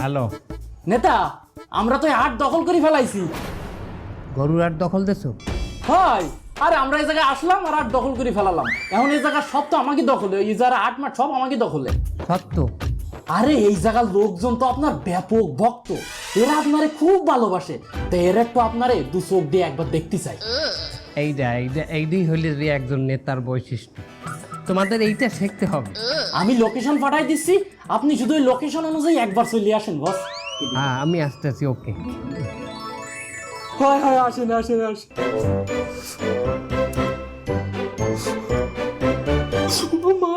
Hello, নেতা আমরা তো হাট দখল করে ফেলাইছি। গরুর হাট দখল দেছো? হয় আরে আমরা এই জায়গায় আসলাম আর হাট দখল করে ফেলালাম। এখন এই জায়গা সব তো আমাকে দখলে, এই যারা হাট মাঠ সব আমাকে দখলে। সত্য? আরে এই জায়গার লোকজন তো আপনার ব্যাপক ভক্ত, এরা আপনারে খুব ভালোবাসে। তো এর একটু আপনারে দু চোখ দিয়ে একবার দেখতে চাই। এইটাই হইলে যে একজন নেতার বৈশিষ্ট্য। তোমাদের এইটা শিখতে হবে। আমি লোকেশন পাঠাই দিচ্ছি, আপনি শুধু ওই লোকেশন অনুযায়ী একবার চলে আসেন বস। হ্যাঁ, আমি আসতেছি। ওকে। হয় হয়, আসেন আসেন আসেন। মা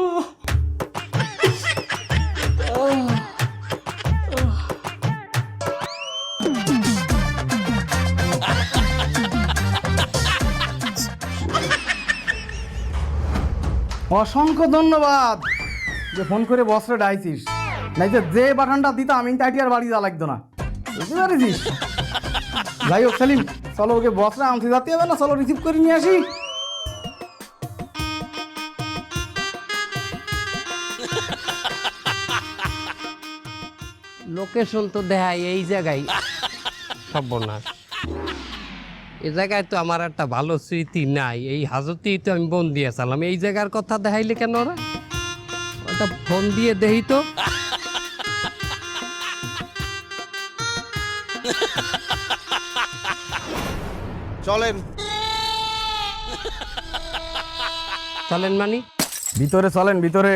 অসংখ্য ধন্যবাদ যে ফোন করে বসরে ডাইছিস, নাইতে যে বাটনটা দিতাম আমি তাইটি আর বাড়ি যা লাগতো না, বুঝতে পারিস? যাই হোক সেলিম, চলো ওকে বসরা আনতে যাতে হবে না, চলো রিসিভ করে নিয়ে আসি। লোকেশন তো দেখায় এই জায়গায়। সর্বনাশ, এই জায়গায় তো আমার একটা ভালো স্মৃতি নাই। এই হাজতেই তো আমি বোন দিয়েছিলাম। এই জায়গার কথা দেখাইলে কেন ওরা? ওটা ফোন দিয়ে দেই তো। চলেন। চলেন মানি? ভিতরে চলেন, ভিতরে।